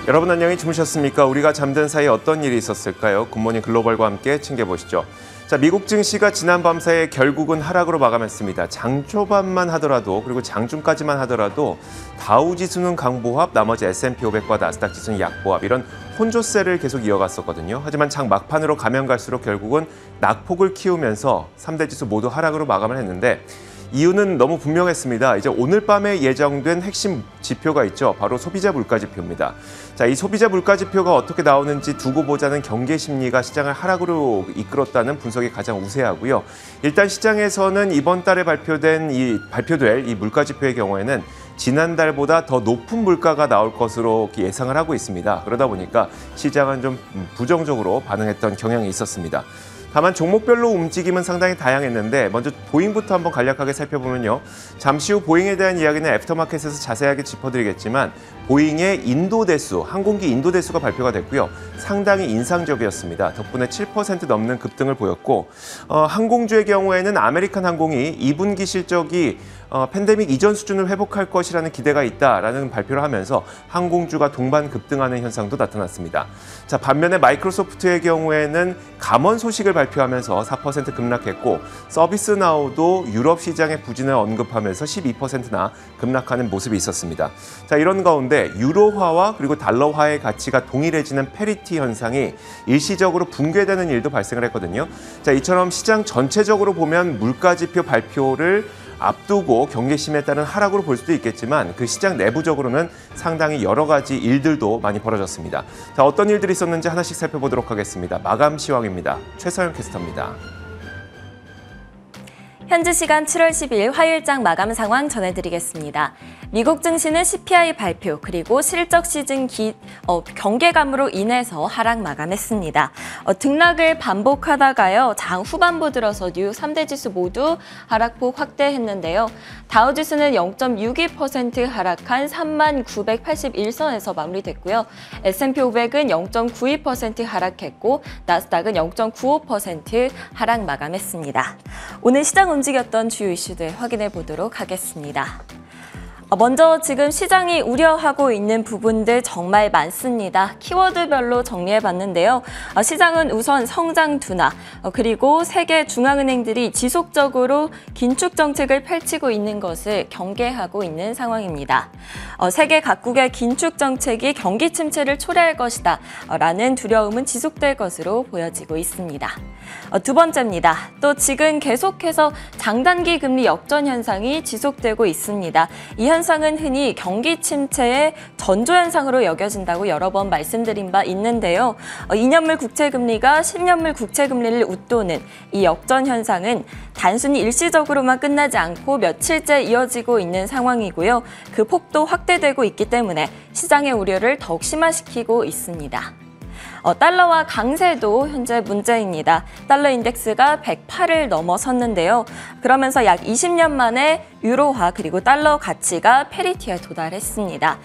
여러분 안녕히 주무셨습니까? 우리가 잠든 사이에 어떤 일이 있었을까요? 굿모닝 글로벌과 함께 챙겨보시죠. 자, 미국 증시가 지난 밤 사이에 결국은 하락으로 마감했습니다. 장 초반만 하더라도 그리고 장중까지만 하더라도 다우지수는 강보합, 나머지 S&P 500과 나스닥 지수는 약보합 이런 혼조세를 계속 이어갔었거든요. 하지만 장 막판으로 가면 갈수록 결국은 낙폭을 키우면서 3대 지수 모두 하락으로 마감을 했는데 이유는 너무 분명했습니다. 이제 오늘 밤에 예정된 핵심 지표가 있죠. 바로 소비자 물가 지표입니다. 자, 이 소비자 물가 지표가 어떻게 나오는지 두고 보자는 경계 심리가 시장을 하락으로 이끌었다는 분석이 가장 우세하고요. 일단 시장에서는 이번 달에 발표될 이 물가 지표의 경우에는 지난달보다 더 높은 물가가 나올 것으로 예상을 하고 있습니다. 그러다 보니까 시장은 좀 부정적으로 반응했던 경향이 있었습니다. 다만 종목별로 움직임은 상당히 다양했는데 먼저 보잉부터 한번 간략하게 살펴보면요. 잠시 후 보잉에 대한 이야기는 애프터마켓에서 자세하게 짚어드리겠지만 보잉의 인도대수, 항공기 인도대수가 발표가 됐고요. 상당히 인상적이었습니다. 덕분에 7% 넘는 급등을 보였고 항공주의 경우에는 아메리칸 항공이 2분기 실적이 팬데믹 이전 수준을 회복할 것이라는 기대가 있다라는 발표를 하면서 항공주가 동반 급등하는 현상도 나타났습니다. 자, 반면에 마이크로소프트의 경우에는 감원 소식을 발표하면서 4% 급락했고 서비스나우도 유럽 시장의 부진을 언급하면서 12%나 급락하는 모습이 있었습니다. 자, 이런 가운데 유로화와 그리고 달러화의 가치가 동일해지는 패리티 현상이 일시적으로 붕괴되는 일도 발생을 했거든요. 자, 이처럼 시장 전체적으로 보면 물가지표 발표를 앞두고 경계심에 따른 하락으로 볼 수도 있겠지만 그 시장 내부적으로는 상당히 여러 가지 일들도 많이 벌어졌습니다. 자, 어떤 일들이 있었는지 하나씩 살펴보도록 하겠습니다. 마감 시황입니다. 최서영 캐스터입니다. 현지 시간 7월 10일 화요일장 마감 상황 전해드리겠습니다. 미국 증시는 CPI 발표 그리고 실적 시즌 경계감으로 인해서 하락 마감했습니다. 등락을 반복하다가요. 장 후반부 들어서 뉴욕 3대 지수 모두 하락폭 확대했는데요. 다우지수는 0.62% 하락한 3981선에서 마무리됐고요. S&P 500은 0.92% 하락했고 나스닥은 0.95% 하락 마감했습니다. 오늘 시장 움직였던 주요 이슈들 확인해 보도록 하겠습니다. 먼저 지금 시장이 우려하고 있는 부분들 정말 많습니다. 키워드별로 정리해봤는데요. 시장은 우선 성장 둔화, 그리고 세계 중앙은행들이 지속적으로 긴축 정책을 펼치고 있는 것을 경계하고 있는 상황입니다. 세계 각국의 긴축 정책이 경기 침체를 초래할 것이다 라는 두려움은 지속될 것으로 보여지고 있습니다. 두 번째입니다. 또 지금 계속해서 장단기 금리 역전 현상이 지속되고 있습니다. 이 현상은 흔히 경기 침체의 전조 현상으로 여겨진다고 여러 번 말씀드린 바 있는데요. 2년물 국채금리가 10년물 국채금리를 웃도는 이 역전 현상은 단순히 일시적으로만 끝나지 않고 며칠째 이어지고 있는 상황이고요. 그 폭도 확대되고 있기 때문에 시장의 우려를 더욱 심화시키고 있습니다. 달러와 강세도 현재 문제입니다. 달러 인덱스가 108을 넘어섰는데요. 그러면서 약 20년 만에 유로화 그리고 달러 가치가 패리티에 도달했습니다.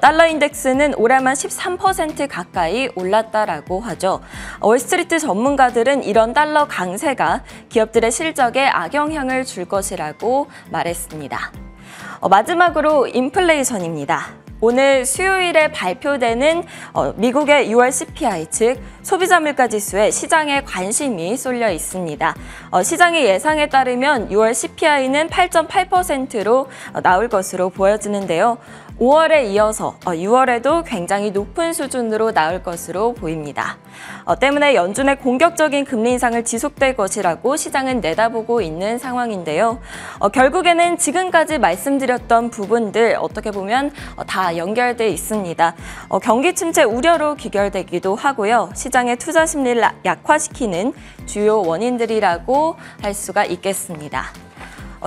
달러 인덱스는 올해만 13% 가까이 올랐다라고 하죠. 월스트리트 전문가들은 이런 달러 강세가 기업들의 실적에 악영향을 줄 것이라고 말했습니다. 마지막으로 인플레이션입니다. 오늘 수요일에 발표되는 미국의 6월 CPI, 즉 소비자 물가 지수에 시장의 관심이 쏠려 있습니다. 시장의 예상에 따르면 6월 CPI는 8.8%로 나올 것으로 보여지는데요. 5월에 이어서 6월에도 굉장히 높은 수준으로 나올 것으로 보입니다. 때문에 연준의 공격적인 금리 인상을 지속될 것이라고 시장은 내다보고 있는 상황인데요. 결국에는 지금까지 말씀드렸던 부분들 어떻게 보면 다 연결돼 있습니다. 경기 침체 우려로 귀결되기도 하고요. 시장의 투자 심리를 약화시키는 주요 원인들이라고 할 수가 있겠습니다.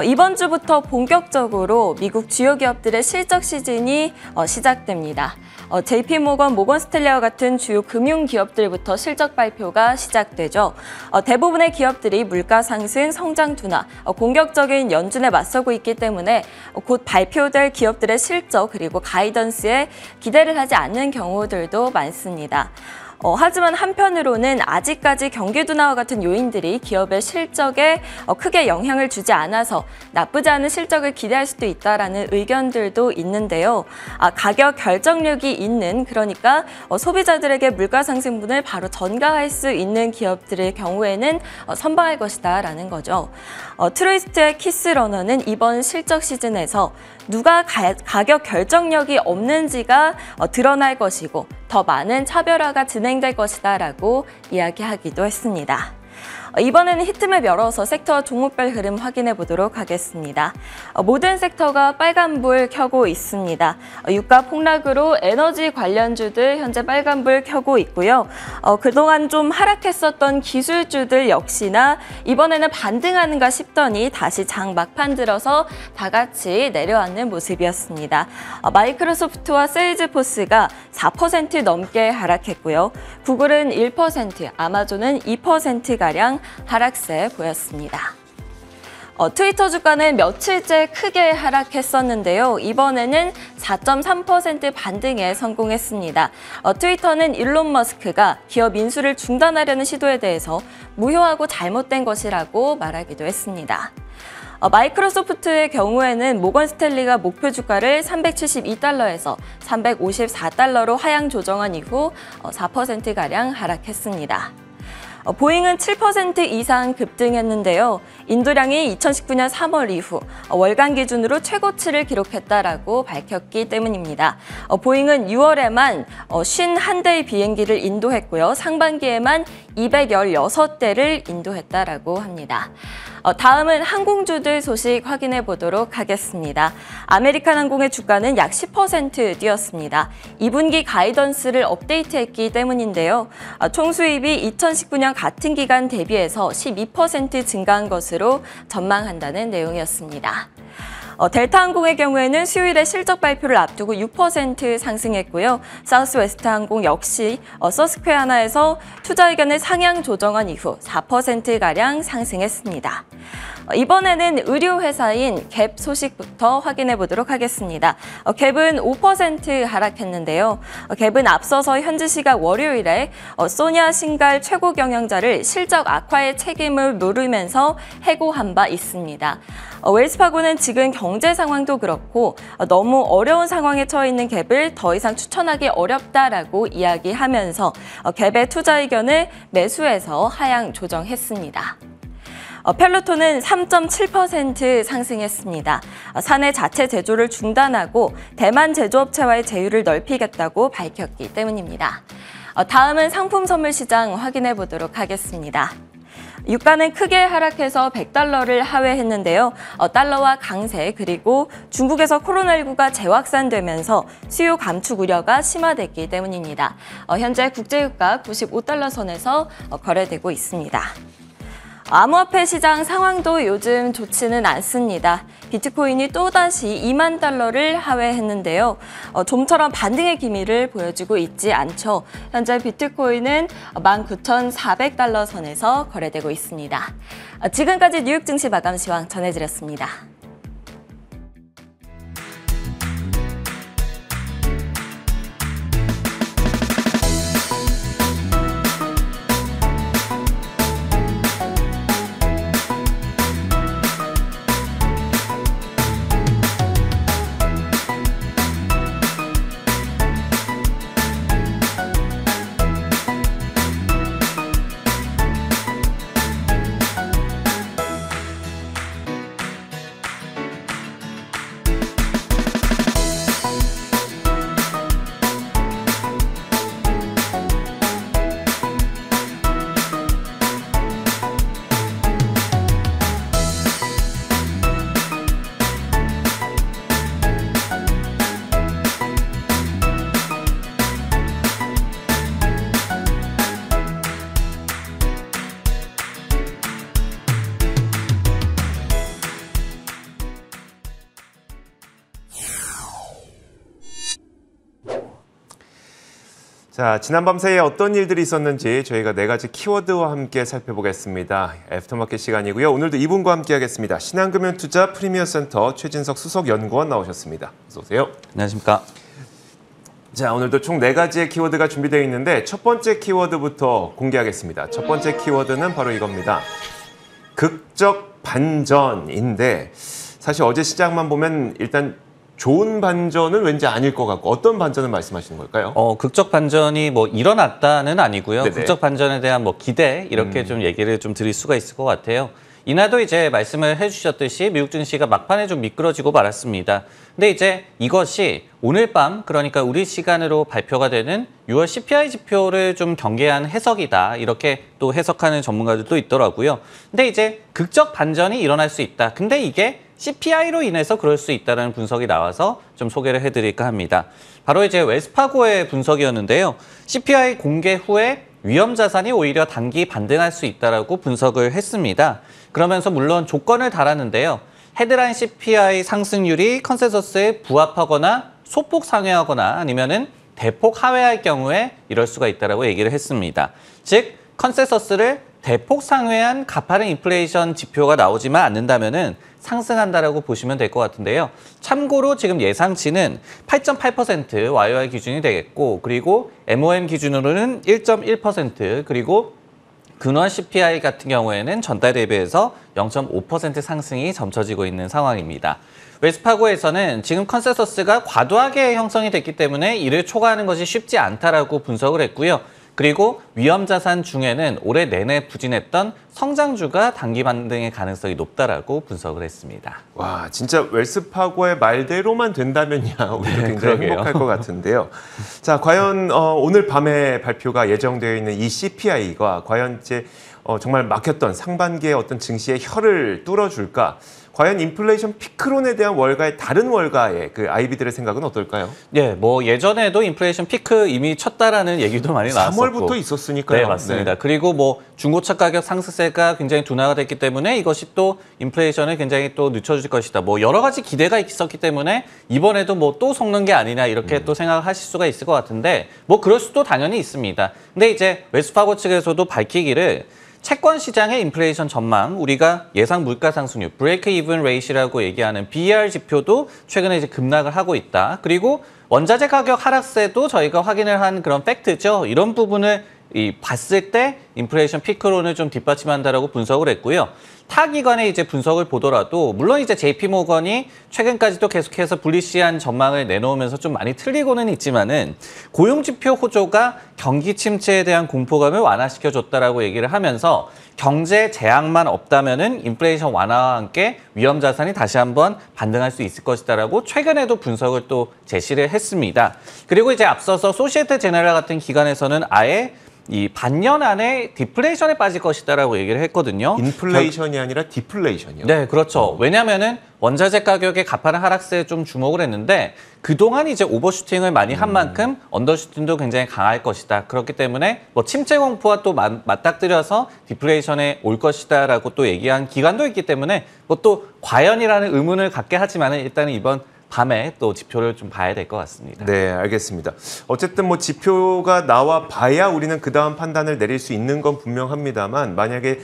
이번 주부터 본격적으로 미국 주요 기업들의 실적 시즌이 시작됩니다. JP모건, 모건스탠리와 같은 주요 금융 기업들부터 실적 발표가 시작되죠. 대부분의 기업들이 물가 상승, 성장 둔화, 공격적인 연준에 맞서고 있기 때문에 곧 발표될 기업들의 실적 그리고 가이던스에 기대를 하지 않는 경우들도 많습니다. 하지만 한편으로는 아직까지 경기 둔화와 같은 요인들이 기업의 실적에 크게 영향을 주지 않아서 나쁘지 않은 실적을 기대할 수도 있다라는 의견들도 있는데요. 가격 결정력이 있는, 그러니까 소비자들에게 물가 상승분을 바로 전가할 수 있는 기업들의 경우에는 선방할 것이다라는 거죠. 트루이스트의 키스러너는 이번 실적 시즌에서 누가 가격 결정력이 없는지가 드러날 것이고 더 많은 차별화가 진행될 것이다라고 이야기하기도 했습니다. 이번에는 히트맵 열어서 섹터와 종목별 흐름 확인해 보도록 하겠습니다. 모든 섹터가 빨간불 켜고 있습니다. 유가 폭락으로 에너지 관련주들 현재 빨간불 켜고 있고요. 그동안 좀 하락했었던 기술주들 역시나 이번에는 반등하는가 싶더니 다시 장 막판 들어서 다 같이 내려앉는 모습이었습니다. 마이크로소프트와 세일즈포스가 4% 넘게 하락했고요. 구글은 1%, 아마존은 2%가량 하락세 보였습니다. 트위터 주가는 며칠째 크게 하락했었는데요. 이번에는 4.3% 반등에 성공했습니다. 트위터는 일론 머스크가 기업 인수를 중단하려는 시도에 대해서 무효하고 잘못된 것이라고 말하기도 했습니다. 마이크로소프트의 경우에는 모건 스탠리가 목표 주가를 372달러에서 354달러로 하향 조정한 이후 4%가량 하락했습니다. 보잉은 7% 이상 급등했는데요. 인도량이 2019년 3월 이후 월간 기준으로 최고치를 기록했다라고 밝혔기 때문입니다. 보잉은 6월에만 51대의 비행기를 인도했고요. 상반기에만 216대를 인도했다라고 합니다. 다음은 항공주들 소식 확인해 보도록 하겠습니다. 아메리칸 항공의 주가는 약 10% 뛰었습니다. 2분기 가이던스를 업데이트했기 때문인데요. 총 수입이 2019년 같은 기간 대비해서 12% 증가한 것으로 전망한다는 내용이었습니다. 델타항공의 경우에는 수요일에 실적 발표를 앞두고 6% 상승했고요. 사우스웨스트 항공 역시 서스퀘어나에서 투자 의견을 상향 조정한 이후 4%가량 상승했습니다. 이번에는 의료회사인 갭 소식부터 확인해 보도록 하겠습니다. 갭은 5% 하락했는데요. 갭은 앞서서 현지 시각 월요일에 소냐 싱갈 최고 경영자를 실적 악화의 책임을 물으면서 해고한 바 있습니다. 웰스파고는 지금 경제 상황도 그렇고 너무 어려운 상황에 처해 있는 갭을 더 이상 추천하기 어렵다라고 이야기하면서 갭의 투자 의견을 매수해서 하향 조정했습니다. 펠로톤은 3.7% 상승했습니다. 사내 자체 제조를 중단하고 대만 제조업체와의 제휴를 넓히겠다고 밝혔기 때문입니다. 다음은 상품 선물 시장 확인해 보도록 하겠습니다. 유가는 크게 하락해서 100달러를 하회했는데요. 달러와 강세 그리고 중국에서 코로나19가 재확산되면서 수요 감축 우려가 심화됐기 때문입니다. 현재 국제유가 95달러 선에서 거래되고 있습니다. 암호화폐 시장 상황도 요즘 좋지는 않습니다. 비트코인이 또다시 2만 달러를 하회했는데요. 좀처럼 반등의 기미를 보여주고 있지 않죠. 현재 비트코인은 19,400달러 선에서 거래되고 있습니다. 지금까지 뉴욕 증시 마감 시황 전해드렸습니다. 자, 지난 밤 사이에 어떤 일들이 있었는지 저희가 4가지 키워드와 함께 살펴보겠습니다. 애프터마켓 시간이고요. 오늘도 이분과 함께 하겠습니다. 신한금융투자 프리미어센터 최진석 수석연구원 나오셨습니다. 어서 오세요. 안녕하십니까. 자, 오늘도 총 4가지의 키워드가 준비되어 있는데 첫 번째 키워드부터 공개하겠습니다. 첫 번째 키워드는 바로 이겁니다. 극적 반전인데 사실 어제 시장만 보면 일단 좋은 반전은 왠지 아닐 것 같고 어떤 반전을 말씀하시는 걸까요? 극적 반전이 뭐 일어났다는 아니고요. 네네. 극적 반전에 대한 뭐 기대 이렇게 좀 얘기를 좀 드릴 수가 있을 것 같아요. 이날도 이제 말씀을 해주셨듯이 미국 증시가 막판에 좀 미끄러지고 말았습니다. 근데 이제 이것이 오늘 밤 그러니까 우리 시간으로 발표가 되는 6월 CPI 지표를 좀 경계한 해석이다. 이렇게 또 해석하는 전문가들도 있더라고요. 근데 이제 극적 반전이 일어날 수 있다. 근데 이게 CPI로 인해서 그럴 수 있다는 분석이 나와서 좀 소개를 해드릴까 합니다. 바로 이제 웰스파고의 분석이었는데요. CPI 공개 후에 위험 자산이 오히려 단기 반등할 수 있다라고 분석을 했습니다. 그러면서 물론 조건을 달았는데요. 헤드라인 CPI 상승률이 컨센서스에 부합하거나 소폭 상회하거나 아니면은 대폭 하회할 경우에 이럴 수가 있다라고 얘기를 했습니다. 즉 컨센서스를 대폭 상회한 가파른 인플레이션 지표가 나오지만 않는다면은 상승한다라고 보시면 될 것 같은데요. 참고로 지금 예상치는 8.8% YOY 기준이 되겠고 그리고 MOM 기준으로는 1.1% 그리고 근원 CPI 같은 경우에는 전달 대비해서 0.5% 상승이 점쳐지고 있는 상황입니다. 웰스파고에서는 지금 컨센서스가 과도하게 형성이 됐기 때문에 이를 초과하는 것이 쉽지 않다라고 분석을 했고요. 그리고 위험자산 중에는 올해 내내 부진했던 성장주가 단기 반등의 가능성이 높다라고 분석을 했습니다. 와, 진짜 웰스파고의 말대로만 된다면야 우리도 굉장히 그러게요. 행복할 것 같은데요. 자, 과연 오늘 밤에 발표가 예정되어 있는 이 CPI가 과연 이제 정말 막혔던 상반기의 어떤 증시의 혀를 뚫어줄까? 과연 인플레이션 피크론에 대한 월가의 다른 월가의 그 아이비들의 생각은 어떨까요? 예, 뭐 예전에도 인플레이션 피크 이미 쳤다라는 얘기도 많이 나왔었고 3월부터 있었으니까요. 네, 맞습니다. 그리고 뭐 중고차 가격 상승세가 굉장히 둔화가 됐기 때문에 이것이 또 인플레이션을 굉장히 또 늦춰줄 것이다. 뭐 여러 가지 기대가 있었기 때문에 이번에도 뭐 또 속는 게 아니냐 이렇게 또 생각하실 수가 있을 것 같은데 뭐 그럴 수도 당연히 있습니다. 근데 이제 웰스파고 측에서도 밝히기를 채권 시장의 인플레이션 전망, 우리가 예상 물가 상승률, 브레이크 이븐 레이시라고 얘기하는 BER 지표도 최근에 이제 급락을 하고 있다. 그리고 원자재 가격 하락세도 저희가 확인을 한 그런 팩트죠. 이런 부분을 봤을 때 인플레이션 피크론을 좀 뒷받침한다라고 분석을 했고요. 타 기관의 이제 분석을 보더라도 물론 이제 JP모건이 최근까지도 계속해서 불리시한 전망을 내놓으면서 좀 많이 틀리고는 있지만은 고용 지표 호조가 경기 침체에 대한 공포감을 완화시켜줬다라고 얘기를 하면서 경제 재앙만 없다면은 인플레이션 완화와 함께 위험 자산이 다시 한번 반등할 수 있을 것이다라고 최근에도 분석을 또 제시를 했습니다. 그리고 이제 앞서서 소시에테 제네럴 같은 기관에서는 아예 이 반년 안에 디플레이션에 빠질 것이다라고 얘기를 했거든요. 인플레이션이 아니라 디플레이션이요? 네, 그렇죠. 왜냐하면은 원자재 가격의 가파른 하락세에 좀 주목을 했는데 그동안 이제 오버슈팅을 많이 한 만큼 언더슈팅도 굉장히 강할 것이다. 그렇기 때문에 뭐 침체 공포와 또 맞닥뜨려서 디플레이션에 올 것이다라고 또 얘기한 기관도 있기 때문에 뭐 또 과연이라는 의문을 갖게 하지만은 일단은 이번 밤에 또 지표를 좀 봐야 될 것 같습니다. 네, 알겠습니다. 어쨌든 뭐 지표가 나와 봐야 우리는 그 다음 판단을 내릴 수 있는 건 분명합니다만 만약에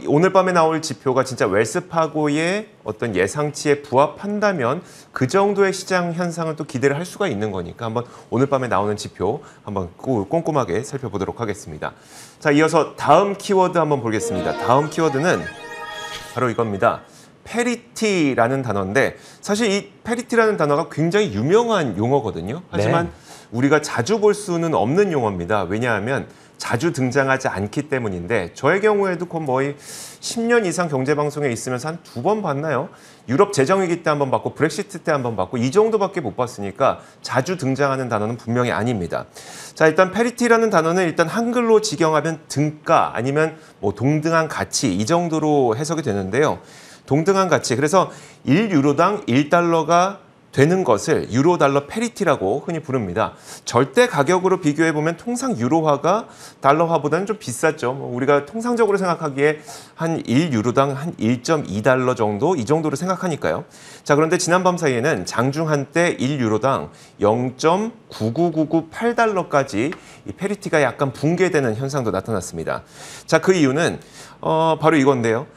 오늘 밤에 나올 지표가 진짜 웰스파고의 어떤 예상치에 부합한다면 그 정도의 시장 현상을 또 기대를 할 수가 있는 거니까 한번 오늘 밤에 나오는 지표 한번 꼼꼼하게 살펴보도록 하겠습니다. 자, 이어서 다음 키워드 한번 보겠습니다. 다음 키워드는 바로 이겁니다. 페리티라는 단어인데 사실 이 페리티라는 단어가 굉장히 유명한 용어거든요. 하지만 우리가 자주 볼 수는 없는 용어입니다. 왜냐하면 자주 등장하지 않기 때문인데 저의 경우에도 거의 10년 이상 경제방송에 있으면서 한 2번 봤나요? 유럽 재정위기 때 한 번 봤고 브렉시트 때 한 번 봤고 이 정도밖에 못 봤으니까 자주 등장하는 단어는 분명히 아닙니다. 자, 일단 페리티라는 단어는 일단 한글로 직영하면 등가 아니면 뭐 동등한 가치 이 정도로 해석이 되는데요. 동등한 가치. 그래서 1유로당 1달러가 되는 것을 유로달러 페리티라고 흔히 부릅니다. 절대 가격으로 비교해보면 통상 유로화가 달러화보다는 좀 비쌌죠. 우리가 통상적으로 생각하기에 한 1유로당 한 1.2달러 정도 이 정도로 생각하니까요. 자, 그런데 지난밤 사이에는 장중 한때 1유로당 0.99998달러까지 이 페리티가 약간 붕괴되는 현상도 나타났습니다. 자, 그 이유는 바로 이건데요.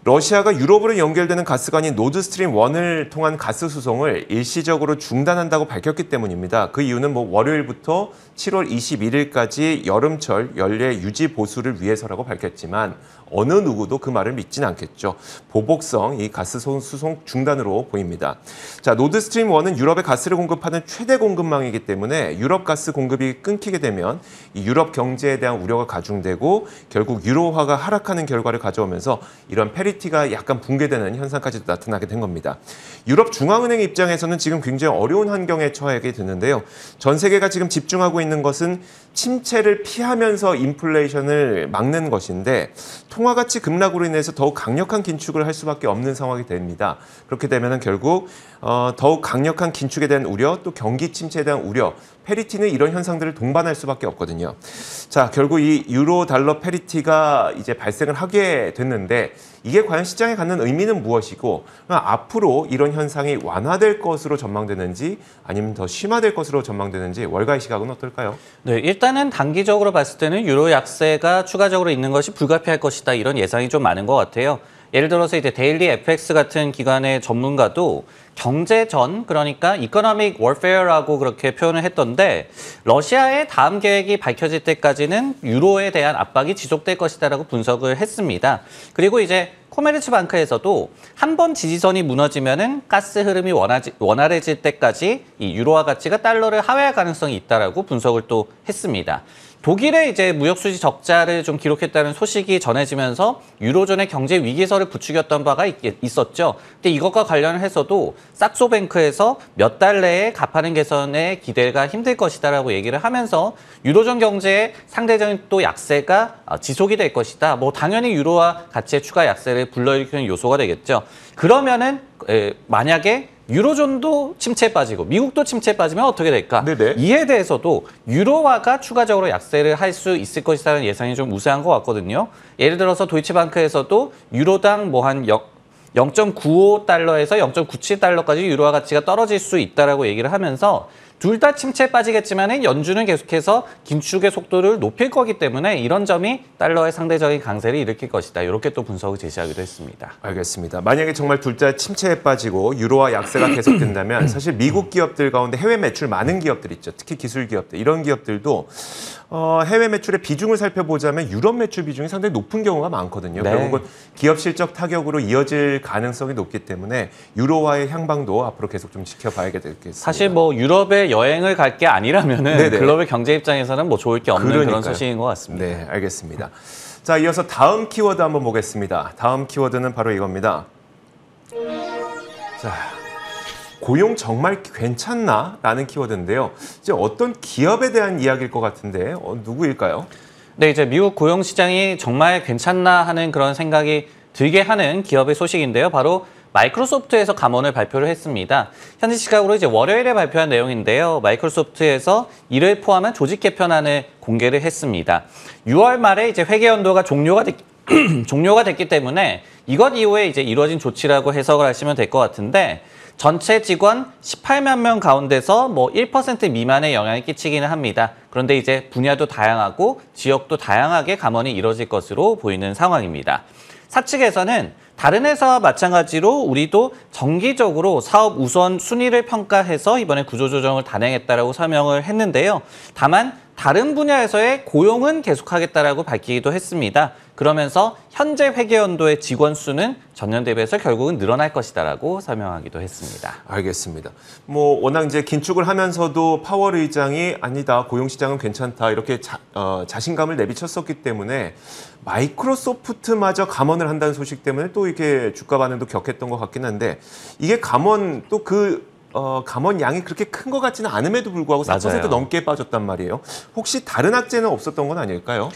러시아가 유럽으로 연결되는 가스관인 노드스트림 1을 통한 가스 수송을 일시적으로 중단한다고 밝혔기 때문입니다. 그 이유는 월요일부터 7월 21일까지 여름철 연례 유지 보수를 위해서라고 밝혔지만 어느 누구도 그 말을 믿진 않겠죠. 보복성 이 가스 수송 중단으로 보입니다. 자, 노드스트림 1은 유럽에 가스를 공급하는 최대 공급망이기 때문에 유럽 가스 공급이 끊기게 되면 이 유럽 경제에 대한 우려가 가중되고 결국 유로화가 하락하는 결과를 가져오면서 이런 페리티가 약간 붕괴되는 현상까지 나타나게 된 겁니다. 유럽 중앙은행 입장에서는 지금 굉장히 어려운 환경에 처하게 되는데요. 전 세계가 지금 집중하고 있는 것은 침체를 피하면서 인플레이션을 막는 것인데 통화가치 급락으로 인해서 더욱 강력한 긴축을 할 수밖에 없는 상황이 됩니다. 그렇게 되면 결국 더욱 강력한 긴축에 대한 우려, 또 경기 침체에 대한 우려, 페리티는 이런 현상들을 동반할 수밖에 없거든요. 자, 결국 이 유로 달러 페리티가 이제 발생을 하게 됐는데 이게 과연 시장에 갖는 의미는 무엇이고 앞으로 이런 현상이 완화될 것으로 전망되는지 아니면 더 심화될 것으로 전망되는지 월가의 시각은 어떨까요? 네, 일단은 단기적으로 봤을 때는 유로 약세가 추가적으로 있는 것이 불가피할 것이다 이런 예상이 좀 많은 것 같아요. 예를 들어서 이제 데일리 FX 같은 기관의 전문가도 경제전, 그러니까 이코노믹 워페어라고 그렇게 표현을 했던데 러시아의 다음 계획이 밝혀질 때까지는 유로에 대한 압박이 지속될 것이다라고 분석을 했습니다. 그리고 이제 코메르츠방크에서도 한 번 지지선이 무너지면은 가스 흐름이 원활해질 때까지 이 유로화 가치가 달러를 하회할 가능성이 있다라고 분석을 또 했습니다. 독일의 이제 무역 수지 적자를 좀 기록했다는 소식이 전해지면서 유로존의 경제 위기설을 부추겼던 바가 있었죠. 근데 이것과 관련해서도 saksobank에서 몇 달 내에 갚아는 개선의 기대가 힘들 것이다라고 얘기를 하면서 유로존 경제의 상대적인 또 약세가 지속이 될 것이다. 당연히 유로화 가치의 추가 약세를 불러일으키는 요소가 되겠죠. 그러면은 만약에 유로존도 침체에 빠지고 미국도 침체에 빠지면 어떻게 될까? 네네. 이에 대해서도 유로화가 추가적으로 약세를 할 수 있을 것이라는 예상이 좀 우세한 것 같거든요. 예를 들어서 도이치방크에서도 유로당 한 0.95달러에서 0.97달러까지 유로화 가치가 떨어질 수 있다라고 얘기를 하면서 둘 다 침체에 빠지겠지만 연준은 계속해서 긴축의 속도를 높일 거기 때문에 이런 점이 달러의 상대적인 강세를 일으킬 것이다. 이렇게 또 분석을 제시하기도 했습니다. 알겠습니다. 만약에 정말 둘 다 침체에 빠지고 유로화 약세가 계속된다면 사실 미국 기업들 가운데 해외 매출 많은 기업들 있죠. 특히 기술 기업들. 이런 기업들도 해외 매출의 비중을 살펴보자면 유럽 매출 비중이 상당히 높은 경우가 많거든요. 네. 결국은 기업 실적 타격으로 이어질 가능성이 높기 때문에 유로화의 향방도 앞으로 계속 좀 지켜봐야 되겠습니다. 사실 유럽에 여행을 갈 게 아니라면은 네네. 글로벌 경제 입장에서는 좋을 게 없는 그러니까요. 그런 소식인 것 같습니다. 네, 알겠습니다. 자, 이어서 다음 키워드 한번 보겠습니다. 다음 키워드는 바로 이겁니다. 자, 고용 정말 괜찮나? 라는 키워드인데요. 이제 어떤 기업에 대한 이야기일 것 같은데 누구일까요? 네, 이제 미국 고용 시장이 정말 괜찮나 하는 그런 생각이 들게 하는 기업의 소식인데요. 바로 마이크로소프트에서 감원을 발표를 했습니다. 현지 시각으로 이제 월요일에 발표한 내용인데요. 마이크로소프트에서 이를 포함한 조직 개편안을 공개를 했습니다. 6월 말에 이제 회계 연도가 종료가 됐기 때문에 이것 이후에 이제 이루어진 조치라고 해석을 하시면 될 것 같은데 전체 직원 18만 명 가운데서 1% 미만의 영향을 끼치기는 합니다. 그런데 이제 분야도 다양하고 지역도 다양하게 감원이 이뤄질 것으로 보이는 상황입니다. 사측에서는 다른 회사와 마찬가지로 우리도 정기적으로 사업 우선 순위를 평가해서 이번에 구조조정을 단행했다라고 설명을 했는데요. 다만 다른 분야에서의 고용은 계속하겠다라고 밝히기도 했습니다. 그러면서 현재 회계연도의 직원 수는 전년 대비해서 결국은 늘어날 것이다라고 설명하기도 했습니다. 알겠습니다. 워낙 이제 긴축을 하면서도 파월 의장이 아니다, 고용 시장은 괜찮다 이렇게 자신감을 내비쳤었기 때문에 마이크로소프트마저 감원을 한다는 소식 때문에 또 이렇게 주가 반응도 격했던 것 같긴 한데 이게 감원 또 감원 양이 그렇게 큰 것 같지는 않음에도 불구하고 4% 맞아요. 넘게 빠졌단 말이에요. 혹시 다른 악재는 없었던 건 아닐까요?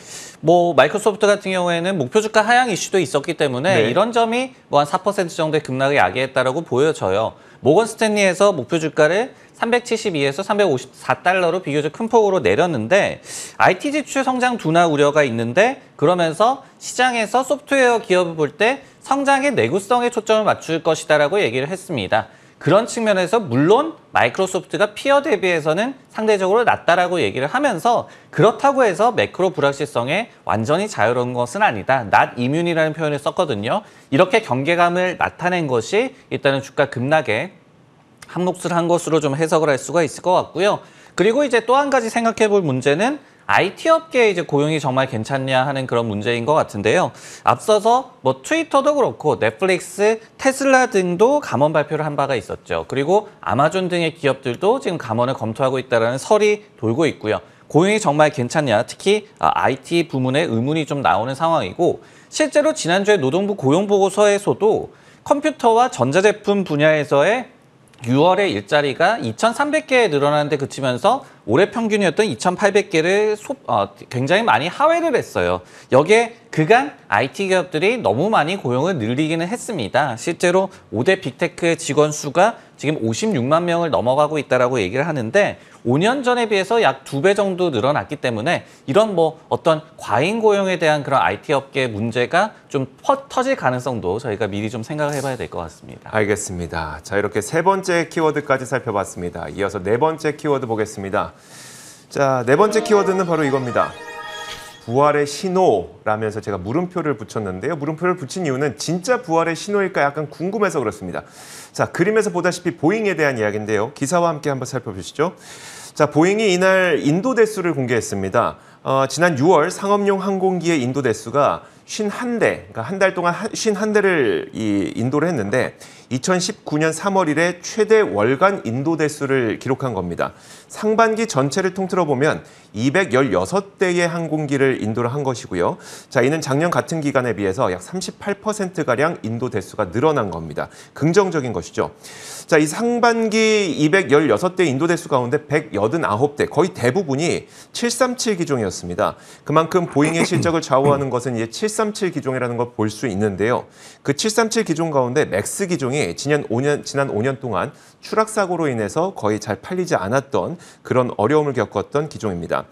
마이크로소프트 같은 경우에는 목표 주가 하향 이슈도 있었기 때문에 네. 이런 점이 한 4% 정도의 급락을 야기했다라고 보여져요. 모건 스탠리에서 목표 주가를 372에서 354달러로 비교적 큰 폭으로 내렸는데 IT 지출 성장 둔화 우려가 있는데 그러면서 시장에서 소프트웨어 기업을 볼 때 성장의 내구성에 초점을 맞출 것이다라고 얘기를 했습니다. 그런 측면에서 물론 마이크로소프트가 피어 대비해서는 상대적으로 낮다라고 얘기를 하면서 그렇다고 해서 매크로 불확실성에 완전히 자유로운 것은 아니다. not immune이라는 표현을 썼거든요. 이렇게 경계감을 나타낸 것이 일단은 주가 급락에 한 몫을 한 것으로 좀 해석을 할 수가 있을 것 같고요. 그리고 이제 또 한 가지 생각해 볼 문제는 IT 업계의 이제 고용이 정말 괜찮냐 하는 그런 문제인 것 같은데요. 앞서서 뭐 트위터도 그렇고 넷플릭스, 테슬라 등도 감원 발표를 한 바가 있었죠. 그리고 아마존 등의 기업들도 지금 감원을 검토하고 있다는 설이 돌고 있고요. 고용이 정말 괜찮냐, 특히 IT 부문에 의문이 좀 나오는 상황이고 실제로 지난주에 노동부 고용보고서에서도 컴퓨터와 전자제품 분야에서의 6월의 일자리가 2,300개에 늘어나는데 그치면서 올해 평균이었던 2,800개를 굉장히 많이 하회를 했어요. 여기에 그간 IT 기업들이 너무 많이 고용을 늘리기는 했습니다. 실제로 5대 빅테크의 직원 수가 지금 56만 명을 넘어가고 있다라고 얘기를 하는데 5년 전에 비해서 약 2배 정도 늘어났기 때문에 이런 뭐 어떤 과잉 고용에 대한 그런 IT 업계 문제가 좀 터질 가능성도 저희가 미리 좀 생각을 해봐야 될 것 같습니다. 알겠습니다. 자, 이렇게 세 번째 키워드까지 살펴봤습니다. 이어서 네 번째 키워드 보겠습니다. 자, 네 번째 키워드는 바로 이겁니다. 부활의 신호라면서 제가 물음표를 붙였는데요. 물음표를 붙인 이유는 진짜 부활의 신호일까 약간 궁금해서 그렇습니다. 자, 그림에서 보다시피 보잉에 대한 이야기인데요. 기사와 함께 한번 살펴보시죠. 자, 보잉이 이날 인도 대수를 공개했습니다. 지난 6월 상업용 항공기의 인도 대수가 51대, 그러니까 한 달 동안 51대를 인도를 했는데 2019년 3월 이래 최대 월간 인도 대수를 기록한 겁니다. 상반기 전체를 통틀어 보면 216대의 항공기를 인도를 한 것이고요. 자, 이는 작년 같은 기간에 비해서 약 38%가량 인도 대수가 늘어난 겁니다. 긍정적인 것이죠. 자, 이 상반기 216대 인도 대수 가운데 189대, 거의 대부분이 737 기종이었습니다. 그만큼 보잉의 실적을 좌우하는 것은 이제 737 기종이라는 걸 볼 수 있는데요. 그 737 기종 가운데 맥스 기종이 지난 5년 동안 추락 사고로 인해서 거의 잘 팔리지 않았던 그런 어려움을 겪었던 기종입니다.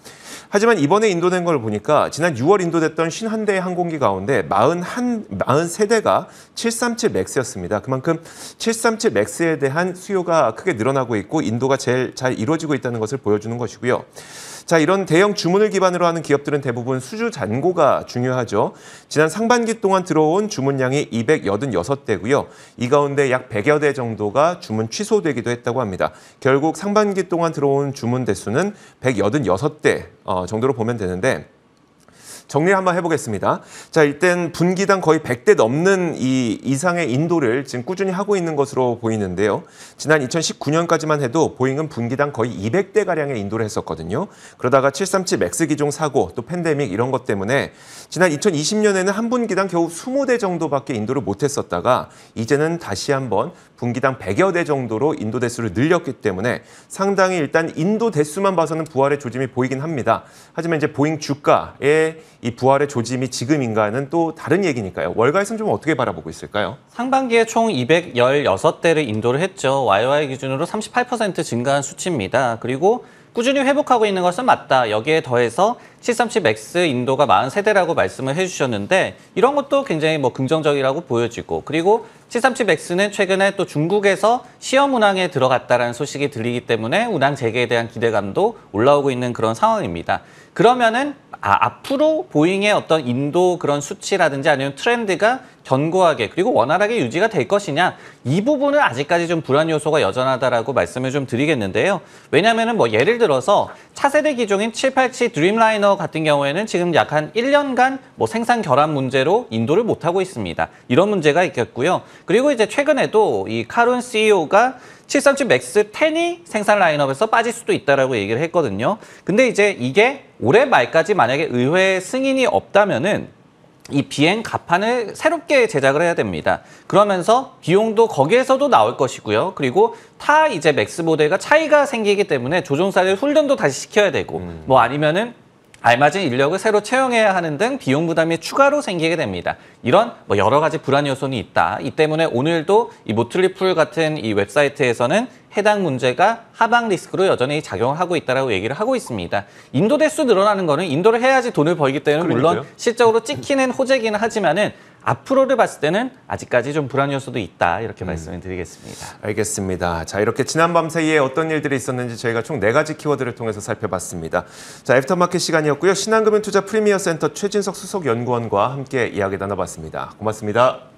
하지만 이번에 인도된 걸 보니까 지난 6월 인도됐던 51대의 항공기 가운데 43대가 737 맥스였습니다. 그만큼 737 맥스에 대한 수요가 크게 늘어나고 있고 인도가 제일 잘 이루어지고 있다는 것을 보여주는 것이고요. 자, 이런 대형 주문을 기반으로 하는 기업들은 대부분 수주 잔고가 중요하죠. 지난 상반기 동안 들어온 주문량이 286대고요. 이 가운데 약 100여 대 정도가 주문 취소되기도 했다고 합니다. 결국 상반기 동안 들어온 주문 대수는 186대 정도로 보면 되는데 정리를 한번 해보겠습니다. 자, 일단 분기당 거의 100대 넘는 이 이상의 인도를 지금 꾸준히 하고 있는 것으로 보이는데요. 지난 2019년까지만 해도 보잉은 분기당 거의 200대가량의 인도를 했었거든요. 그러다가 737 맥스 기종 사고, 또 팬데믹 이런 것 때문에 지난 2020년에는 한 분기당 겨우 20대 정도밖에 인도를 못했었다가 이제는 다시 한번 분기당 100여 대 정도로 인도 대수를 늘렸기 때문에 상당히 일단 인도 대수만 봐서는 부활의 조짐이 보이긴 합니다. 하지만 이제 보잉 주가의 이 부활의 조짐이 지금인가는 또 다른 얘기니까요. 월가에서는 좀 어떻게 바라보고 있을까요? 상반기에 총 216대를 인도를 했죠. YOY 기준으로 38% 증가한 수치입니다. 그리고 꾸준히 회복하고 있는 것은 맞다. 여기에 더해서 737 맥스 인도가 43대라고 말씀을 해주셨는데 이런 것도 굉장히 뭐 긍정적이라고 보여지고 그리고 737 맥스는 최근에 또 중국에서 시험 운항에 들어갔다라는 소식이 들리기 때문에 운항 재개에 대한 기대감도 올라오고 있는 그런 상황입니다. 그러면은 앞으로 보잉의 어떤 인도 그런 수치라든지 아니면 트렌드가 견고하게 그리고 원활하게 유지가 될 것이냐 이 부분은 아직까지 좀 불안 요소가 여전하다라고 말씀을 좀 드리겠는데요. 왜냐하면은 뭐 예를 들어서 차세대 기종인 787 드림라이너 같은 경우에는 지금 약 한 1년간 뭐 생산 결함 문제로 인도를 못하고 있습니다. 이런 문제가 있겠고요. 그리고 이제 최근에도 이 카룬 CEO가 737 맥스 10이 생산 라인업에서 빠질 수도 있다라고 얘기를 했거든요. 근데 이제 이게 올해 말까지 만약에 의회 승인이 없다면은 이 비행 갑판을 새롭게 제작을 해야 됩니다. 그러면서 비용도 거기에서도 나올 것이고요. 그리고 타 이제 맥스 모델과 차이가 생기기 때문에 조종사를 훈련도 다시 시켜야 되고 뭐 아니면은 알맞은 인력을 새로 채용해야 하는 등 비용 부담이 추가로 생기게 됩니다. 이런 뭐 여러 가지 불안 요소는 있다. 이 때문에 오늘도 이 모틀리풀 같은 이 웹사이트에서는 해당 문제가 하방 리스크로 여전히 작용을 하고 있다라고 얘기를 하고 있습니다. 인도 대수 늘어나는 거는 인도를 해야지 돈을 벌기 때문에 물론 실적으로 찍히는 호재기는 하지만은 앞으로를 봤을 때는 아직까지 좀 불안 요소도 있다 이렇게 말씀을 드리겠습니다. 알겠습니다. 자, 이렇게 지난 밤 사이에 어떤 일들이 있었는지 저희가 총 4가지 키워드를 통해서 살펴봤습니다. 자, 애프터마켓 시간이었고요. 신한금융투자 프리미어 센터 최진석 수석 연구원과 함께 이야기 나눠봤습니다. 고맙습니다.